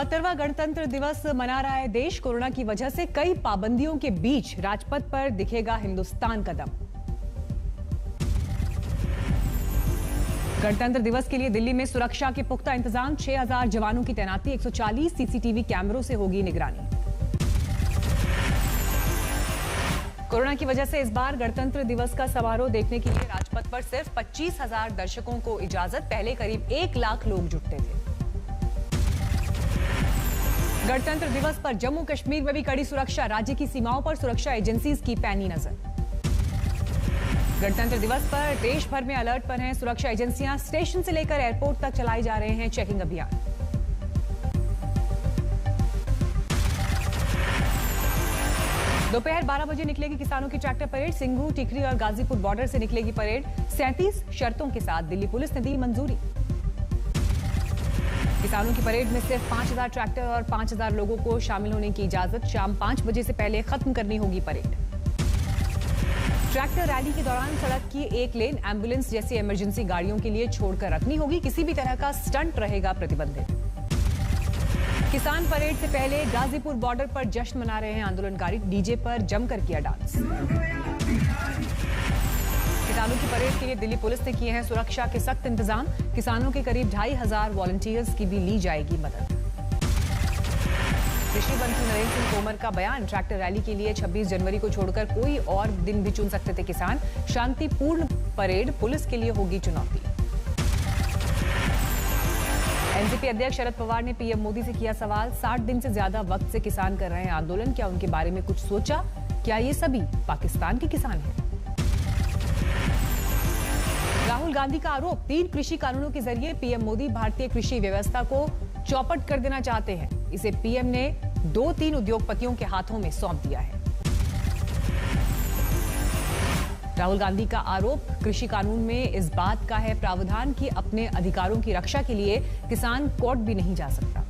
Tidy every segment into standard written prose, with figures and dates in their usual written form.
72वां गणतंत्र दिवस मना रहा है देश। कोरोना की वजह से कई पाबंदियों के बीच राजपथ पर दिखेगा हिंदुस्तान का दम। गणतंत्र दिवस के लिए दिल्ली में सुरक्षा के पुख्ता इंतजाम, 6000 जवानों की तैनाती, 140 सीसीटीवी कैमरों से होगी निगरानी। कोरोना की वजह से इस बार गणतंत्र दिवस का समारोह देखने के लिए राजपथ पर सिर्फ 25,000 दर्शकों को इजाजत। पहले करीब 1 लाख लोग जुटते थे। गणतंत्र दिवस पर जम्मू कश्मीर में भी कड़ी सुरक्षा, राज्य की सीमाओं पर सुरक्षा एजेंसीज की पैनी नजर। गणतंत्र दिवस पर देश भर में अलर्ट पर हैं सुरक्षा एजेंसियां। स्टेशन से लेकर एयरपोर्ट तक चलाए जा रहे हैं चेकिंग अभियान। दोपहर 12 बजे निकलेगी किसानों की ट्रैक्टर परेड। सिंघू, टिकरी और गाजीपुर बॉर्डर से निकलेगी परेड। 37 शर्तों के साथ दिल्ली पुलिस ने दी मंजूरी। किसानों की परेड में सिर्फ 5000 ट्रैक्टर और 5000 लोगों को शामिल होने की इजाजत। शाम 5 बजे से पहले खत्म करनी होगी परेड। ट्रैक्टर रैली के दौरान सड़क की एक लेन एम्बुलेंस जैसी इमरजेंसी गाड़ियों के लिए छोड़कर रखनी होगी। किसी भी तरह का स्टंट रहेगा प्रतिबंधित। किसान परेड से पहले गाजीपुर बॉर्डर पर जश्न मना रहे हैं आंदोलनकारी। डीजे पर जमकर किया डांस। किसानों की परेड के लिए दिल्ली पुलिस ने किए हैं सुरक्षा के सख्त इंतजाम। किसानों के करीब 2500 वॉलंटियर्स की भी ली जाएगी मदद। कृषि मंत्री नरेंद्र सिंह तोमर का बयान, ट्रैक्टर रैली के लिए 26 जनवरी को छोड़कर कोई और दिन भी चुन सकते थे किसान। शांतिपूर्ण परेड पुलिस के लिए होगी चुनौती। एनसीपी अध्यक्ष शरद पवार ने पीएम मोदी से किया सवाल, 60 दिन से ज्यादा वक्त से किसान कर रहे हैं आंदोलन, क्या उनके बारे में कुछ सोचा? क्या ये सभी पाकिस्तान के किसान हैं? राहुल गांधी का आरोप, 3 कृषि कानूनों के जरिए पीएम मोदी भारतीय कृषि व्यवस्था को चौपट कर देना चाहते हैं। इसे पीएम ने 2-3 उद्योगपतियों के हाथों में सौंप दिया है। राहुल गांधी का आरोप, कृषि कानून में इस बात का है प्रावधान कि अपने अधिकारों की रक्षा के लिए किसान कोर्ट भी नहीं जा सकता।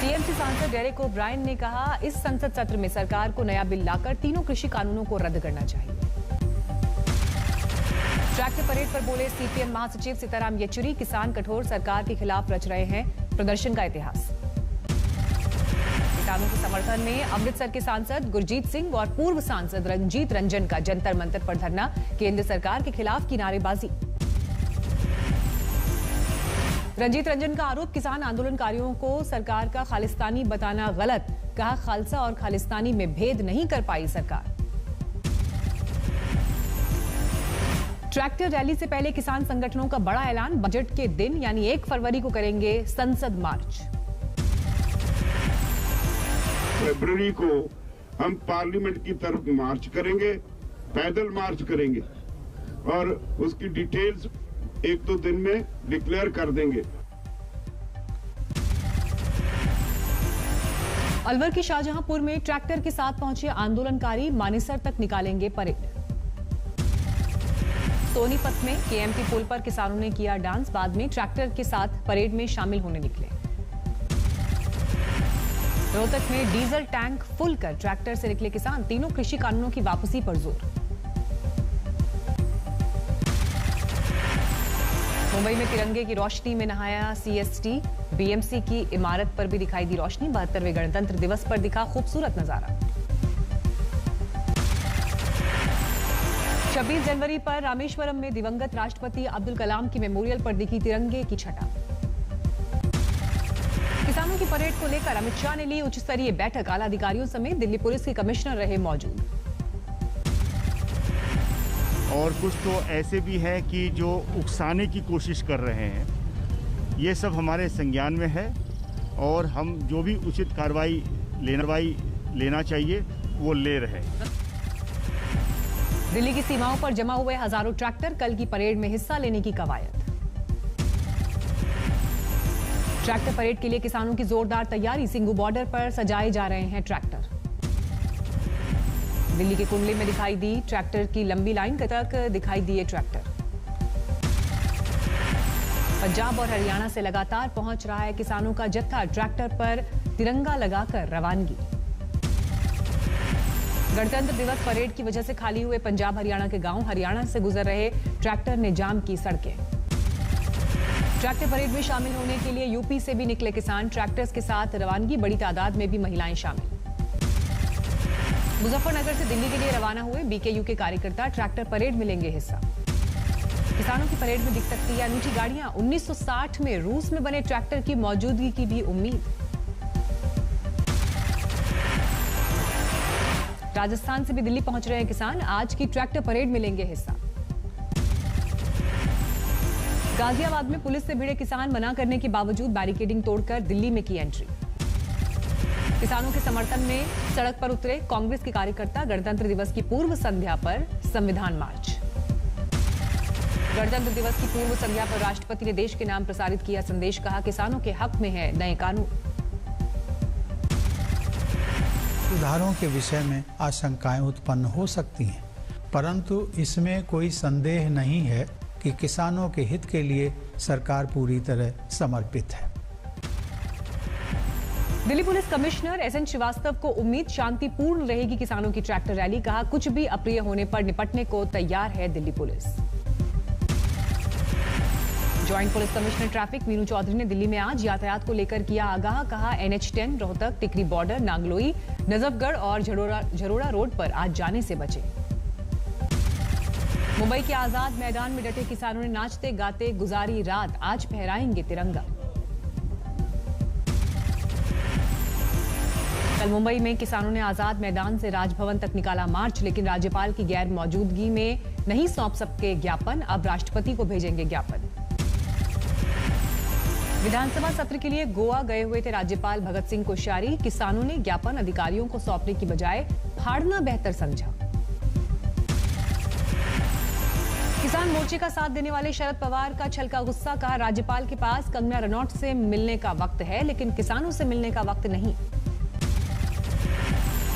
टीएमसी सांसद डेरेक ओब्रायन ने कहा, इस संसद सत्र में सरकार को नया बिल लाकर तीनों कृषि कानूनों को रद्द करना चाहिए। ट्रैक्टर परेड पर बोले सीपीएम महासचिव सीताराम येचुरी, किसान कठोर सरकार के खिलाफ रच रहे हैं प्रदर्शन का इतिहास। किसानों के समर्थन में अमृतसर के सांसद गुरजीत सिंह और पूर्व सांसद रंजीत रंजन का जंतर मंतर पर धरना, केंद्र सरकार के खिलाफ की नारेबाजी। रंजीत रंजन का आरोप, किसान आंदोलनकारियों को सरकार का खालिस्तानी बताना गलत, कहा खालसा और खालिस्तानी में भेद नहीं कर पाई सरकार। ट्रैक्टर रैली से पहले किसान संगठनों का बड़ा ऐलान, बजट के दिन यानी 1 फरवरी को करेंगे संसद मार्च। फरवरी को हम पार्लियामेंट की तरफ मार्च करेंगे, पैदल मार्च करेंगे और उसकी डिटेल्स 1-2 दिन में डिक्लेयर कर देंगे। अलवर के शाहजहांपुर में ट्रैक्टर के साथ पहुंचे आंदोलनकारी, मानेसर तक निकालेंगे परेड। सोनीपत में केएमटी पुल पर किसानों ने किया डांस, बाद में ट्रैक्टर के साथ परेड में शामिल होने निकले। रोहतक में डीजल टैंक फुल कर ट्रैक्टर से निकले किसान, तीनों कृषि कानूनों की वापसी पर जोर। मुंबई में तिरंगे की रोशनी में नहाया सीएसटी, बीएमसी की इमारत पर भी दिखाई दी रोशनी। 72वें गणतंत्र दिवस पर दिखा खूबसूरत नजारा। 26 जनवरी पर रामेश्वरम में दिवंगत राष्ट्रपति अब्दुल कलाम की मेमोरियल पर दिखी तिरंगे की छटा। किसानों की परेड को लेकर अमित शाह ने ली उच्च स्तरीय बैठक, आला अधिकारियों समेत दिल्ली पुलिस के कमिश्नर रहे मौजूद। और कुछ तो ऐसे भी हैं कि जो उकसाने की कोशिश कर रहे हैं, ये सब हमारे संज्ञान में है और हम जो भी उचित कार्रवाई लेना चाहिए वो ले रहे हैं। दिल्ली की सीमाओं पर जमा हुए हजारों ट्रैक्टर, कल की परेड में हिस्सा लेने की कवायद। ट्रैक्टर परेड के लिए किसानों की जोरदार तैयारी, सिंघू बॉर्डर पर सजाए जा रहे हैं ट्रैक्टर। दिल्ली के कुंडली में दिखाई दी ट्रैक्टर की लंबी लाइन, तक दिखाई दिए ट्रैक्टर। पंजाब और हरियाणा से लगातार पहुंच रहा है किसानों का जत्था, ट्रैक्टर पर तिरंगा लगाकर रवानगी। गणतंत्र दिवस परेड की वजह से खाली हुए पंजाब हरियाणा के गांव, हरियाणा से गुजर रहे ट्रैक्टर ने जाम की सड़कें। ट्रैक्टर परेड में शामिल होने के लिए यूपी से भी निकले किसान। ट्रैक्टर्स के साथ रवानगी, बड़ी तादाद में भी महिलाएं शामिल। मुजफ्फरनगर से दिल्ली के लिए रवाना हुए बीकेयू के कार्यकर्ता। ट्रैक्टर परेड में लेंगे हिस्सा। किसानों की परेड में दिख सकती है अनूठी गाड़ियां। 1960 में रूस में बने ट्रैक्टर की मौजूदगी की भी उम्मीद। राजस्थान से भी दिल्ली पहुंच रहे हैं किसान। आज की ट्रैक्टर परेड में लेंगे हिस्सा। गाजियाबाद में पुलिस से भिड़े किसान मना करने के बावजूद बैरिकेडिंग तोड़कर दिल्ली में की एंट्री। किसानों के समर्थन में सड़क पर उतरे कांग्रेस के कार्यकर्ता। गणतंत्र दिवस की पूर्व संध्या पर संविधान मार्च। गणतंत्र दिवस की पूर्व संध्या पर राष्ट्रपति ने देश के नाम प्रसारित किया संदेश। कहा किसानों के हक में है नए कानून। सुधारों के विषय में आशंकाएं उत्पन्न हो सकती हैं, परंतु इसमें कोई संदेह नहीं है कि किसानों के हित के लिए सरकार पूरी तरह समर्पित है। Delhi police commissioner SN Srivastava को उम्मीद शांतिपूर्ण रहेगी किसानों की ट्रैक्टर रैली। कहा कुछ भी अप्रिय होने पर निपटने को तैयार है Delhi police. Joint police commissioner traffic Meenu Chaudhary ने दिल्ली में आज यातायात को लेकर किया आगाह। कहा NH10 रोहतक, टिकरी बॉर्डर, नांगलोई, नजफगढ़ और झरोड़ा रोड पर आज जाने से बचे। मुंबई के आजाद मैदान में डटे किसानों ने नाचते गाते गुजारी रात। आज फहराएंगे तिरंगा। कल मुंबई में किसानों ने आजाद मैदान से राजभवन तक निकाला मार्च, लेकिन राज्यपाल की गैर मौजूदगी में नहीं सौंप सके ज्ञापन। अब राष्ट्रपति को भेजेंगे ज्ञापन। विधानसभा सत्र के लिए गोवा गए हुए थे राज्यपाल भगत सिंह कोश्यारी। किसानों ने ज्ञापन अधिकारियों को सौंपने की बजाय फाड़ना बेहतर समझा। किसान मोर्चे का साथ देने वाले शरद पवार का छलका गुस्सा। कहा राज्यपाल के पास कंगना रनौत से मिलने का वक्त है, लेकिन किसानों से मिलने का वक्त नहीं।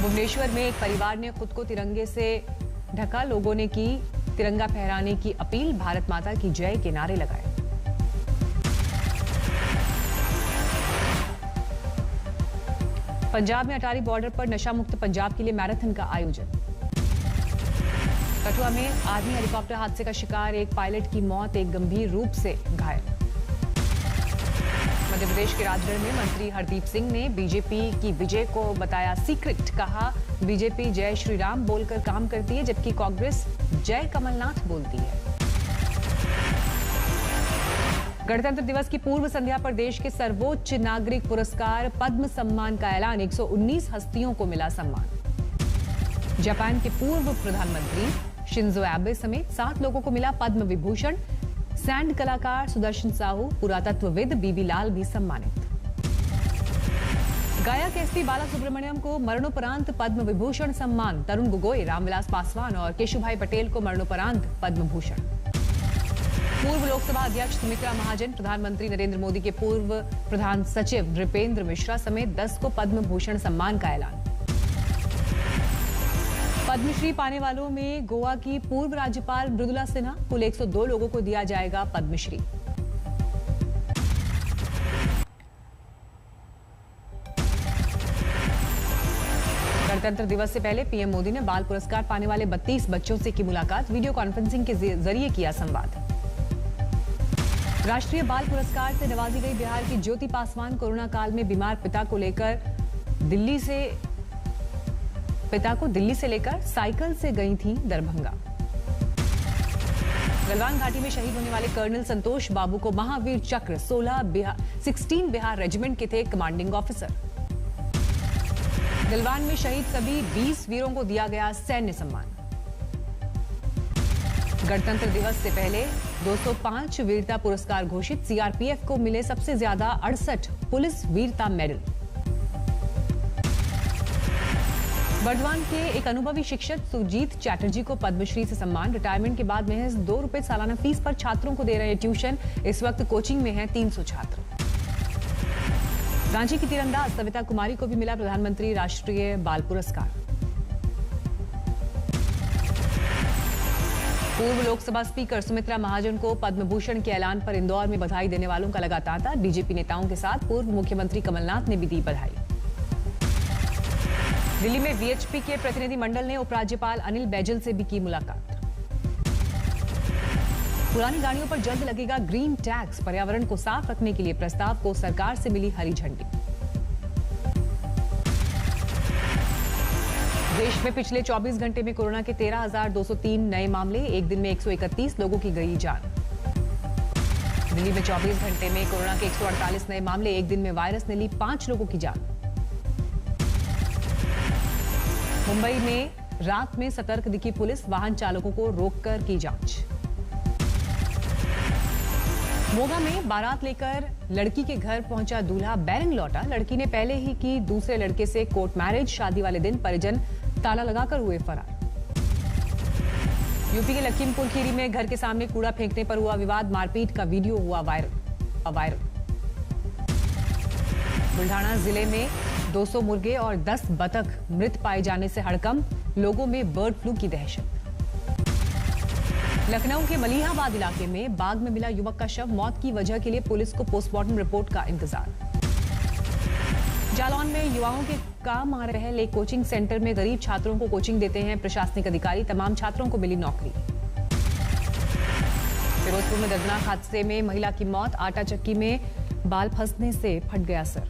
भुवनेश्वर में एक परिवार ने खुद को तिरंगे से ढका। लोगों ने की तिरंगा फहराने की अपील। भारत माता की जय के नारे लगाए। पंजाब में अटारी बॉर्डर पर नशा मुक्त पंजाब के लिए मैराथन का आयोजन। कठुआ में आर्मी हेलीकॉप्टर हादसे का शिकार एक पायलट की मौत, एक गंभीर रूप से घायल। मध्य प्रदेश के राजगढ़ में मंत्री हरदीप सिंह ने बीजेपी की विजय को बताया सीक्रेट। कहा बीजेपी जय श्री राम बोलकर काम करती है, जबकि कांग्रेस जय कमलनाथ बोलती है। गणतंत्र दिवस की पूर्व संध्या पर देश के सर्वोच्च नागरिक पुरस्कार पद्म सम्मान का ऐलान। 119 हस्तियों को मिला सम्मान। जापान के पूर्व प्रधानमंत्री शिंजो एबे समेत 7 लोगों को मिला पद्म विभूषण। सैंड कलाकार सुदर्शन साहू, पुरातत्वविद बीबी लाल भी सम्मानित। गायक एसपी बालासुब्रमण्यम को मरणोपरांत पद्म विभूषण सम्मान। तरुण गोगोई, रामविलास पासवान और केशुभाई पटेल को मरणोपरांत पद्म भूषण। पूर्व लोकसभा अध्यक्ष सुमित्रा महाजन, प्रधानमंत्री नरेंद्र मोदी के पूर्व प्रधान सचिव नृपेंद्र मिश्रा समेत 10 को पद्म भूषण सम्मान का ऐलान। पद्मश्री पाने वालों में गोवा की पूर्व राज्यपाल मृदुला सिन्हा। कुल 102 लोगों को दिया जाएगा पद्मश्री। गणतंत्र दिवस से पहले पीएम मोदी ने बाल पुरस्कार पाने वाले 32 बच्चों से की मुलाकात। वीडियो कॉन्फ्रेंसिंग के जरिए किया संवाद। राष्ट्रीय बाल पुरस्कार से नवाजी गई बिहार की ज्योति पासवान। कोरोना काल में बीमार पिता को दिल्ली से लेकर साइकिल से गई थी दरभंगा। गलवान घाटी में शहीद होने वाले कर्नल संतोष बाबू को महावीर चक्र 16 बिहार रेजिमेंट के थे कमांडिंग ऑफिसर। गलवान में शहीद सभी 20 वीरों को दिया गया सैन्य सम्मान। गणतंत्र दिवस से पहले 205 वीरता पुरस्कार घोषित। सीआरपीएफ को मिले सबसे ज्यादा 68 पुलिस वीरता मेडल। बर्दवान के एक अनुभवी शिक्षक सुजीत चैटर्जी को पद्मश्री से सम्मान। रिटायरमेंट के बाद महज 2 रुपए सालाना फीस पर छात्रों को दे रहे ट्यूशन। इस वक्त कोचिंग में हैं 300 छात्र। रांची की तीरंदाज सविता कुमारी को भी मिला प्रधानमंत्री राष्ट्रीय बाल पुरस्कार। पूर्व लोकसभा स्पीकर सुमित्रा महाजन को पद्म भूषण के ऐलान पर इंदौर में बधाई देने वालों का लगा तांता। बीजेपी नेताओं के साथ पूर्व मुख्यमंत्री कमलनाथ ने भी दी बधाई। दिल्ली में वीएचपी के प्रतिनिधि मंडल ने उपराज्यपाल अनिल बैजल से भी की मुलाकात। पुरानी गाड़ियों पर जल्द लगेगा ग्रीन टैक्स। पर्यावरण को साफ रखने के लिए प्रस्ताव को सरकार से मिली हरी झंडी। देश में पिछले 24 घंटे में कोरोना के 13,203 नए मामले, एक दिन में 131 लोगों की गई जान। दिल्ली में 24 घंटे में कोरोना के 148 नए मामले, एक दिन में वायरस ने ली 5 लोगों की जान। मुंबई में रात में सतर्क दिखी पुलिस, वाहन चालकों को रोककर की जांच। मोगा में बारात लेकर लड़की के घर पहुंचा दूल्हा, बैरंग लौटा। लड़की ने पहले ही की दूसरे लड़के से कोर्ट मैरिज। शादी वाले दिन परिजन ताला लगाकर हुए फरार। यूपी के लखीमपुर खीरी में घर के सामने कूड़ा फेंकने पर हुआ विवाद, मारपीट का वीडियो हुआ वायरल। बुल्ढाना जिले में 200 मुर्गे और 10 बतख मृत पाए जाने से हड़कंप, लोगों में बर्ड फ्लू की दहशत। लखनऊ के मलिहाबाद इलाके में बाग में मिला युवक का शव, मौत की वजह के लिए पुलिस को पोस्टमार्टम रिपोर्ट का इंतजार। जालौन में युवाओं के काम आ रहे एक कोचिंग सेंटर में गरीब छात्रों को कोचिंग देते हैं प्रशासनिक अधिकारी, तमाम छात्रों को मिली नौकरी। फिरोजपुर में दर्दनाक हादसे में महिला की मौत, आटा चक्की में बाल फंसने से फट गया सर।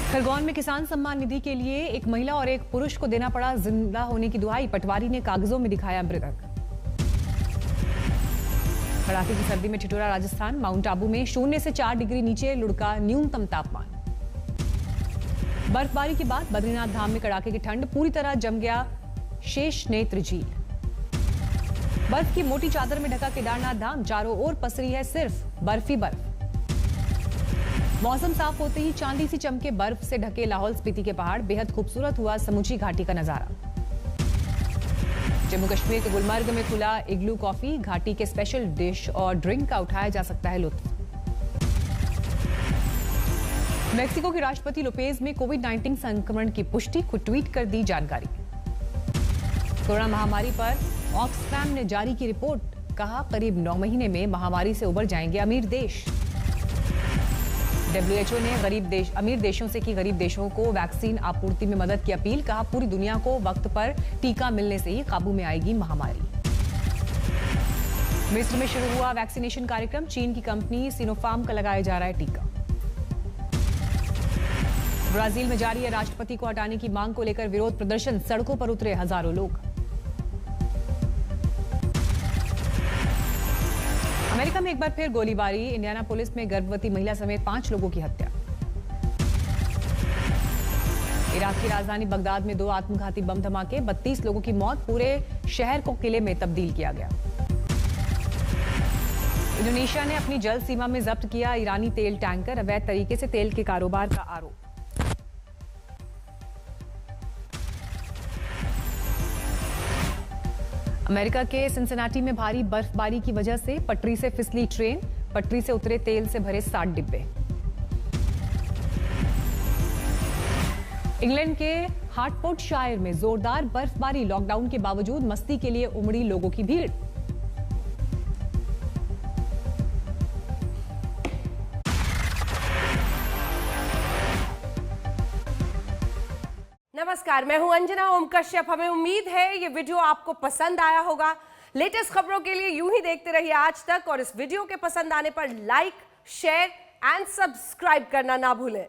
खरगोन में किसान सम्मान निधि के लिए एक महिला और एक पुरुष को देना पड़ा जिंदा होने की दुहाई, पटवारी ने कागजों में दिखाया मृतक। कड़ाके की सर्दी में ठिठुरा राजस्थान, माउंट आबू में 0 से 4 डिग्री नीचे लुढ़का न्यूनतम तापमान। बर्फबारी के बाद बद्रीनाथ धाम में कड़ाके की ठंड, पूरी तरह जम गया शेष नेत्र झील। बर्फ की मोटी चादर में ढका केदारनाथ धाम, चारों ओर पसरी है सिर्फ बर्फ ही बर्फ। मौसम साफ होते ही चांदी सी चमके बर्फ से ढके लाहौल स्पीति के पहाड़, बेहद खूबसूरत हुआ समूची घाटी का नजारा। जम्मू कश्मीर के गुलमर्ग में खुला इग्लू कॉफी, घाटी के स्पेशल डिश और ड्रिंक का उठाया जा सकता है लुत्फ। मेक्सिको के राष्ट्रपति लोपेज में कोविड-19 संक्रमण की पुष्टि, खुद ट्वीट कर दी जानकारी। कोरोना महामारी पर ऑक्सफैम ने जारी की रिपोर्ट, कहा करीब 9 महीने में महामारी से उबर जाएंगे अमीर देश। WHO ने अमीर देशों से की गरीब देशों को वैक्सीन आपूर्ति में मदद की अपील, कहा पूरी दुनिया को वक्त पर टीका मिलने से ही काबू में आएगी महामारी। मिस्र में शुरू हुआ वैक्सीनेशन कार्यक्रम, चीन की कंपनी सिनोफार्म का लगाया जा रहा है टीका। ब्राजील में जारी है राष्ट्रपति को हटाने की मांग को लेकर विरोध प्रदर्शन, सड़कों पर उतरे हजारों लोग। अमेरिका में एक बार फिर गोलीबारी, इंडियाना पुलिस में गर्भवती महिला समेत 5 लोगों की हत्या। इराक की राजधानी बगदाद में 2 आत्मघाती बम धमाके, 32 लोगों की मौत, पूरे शहर को किले में तब्दील किया गया। इंडोनेशिया ने अपनी जल सीमा में जब्त किया ईरानी तेल टैंकर, अवैध तरीके से तेल के कारोबार का आरोप। अमेरिका के सिंसिनाटी में भारी बर्फबारी की वजह से पटरी से फिसली ट्रेन, पटरी से उतरे तेल से भरे 60 डिब्बे। इंग्लैंड के हार्टफोर्डशायर में जोरदार बर्फबारी, लॉकडाउन के बावजूद मस्ती के लिए उमड़ी लोगों की भीड़। नमस्कार, मैं हूं अंजना ओम कश्यप। हमें उम्मीद है ये वीडियो आपको पसंद आया होगा। लेटेस्ट खबरों के लिए यूं ही देखते रहिए आज तक, और इस वीडियो के पसंद आने पर लाइक, शेयर एंड सब्सक्राइब करना ना भूलें।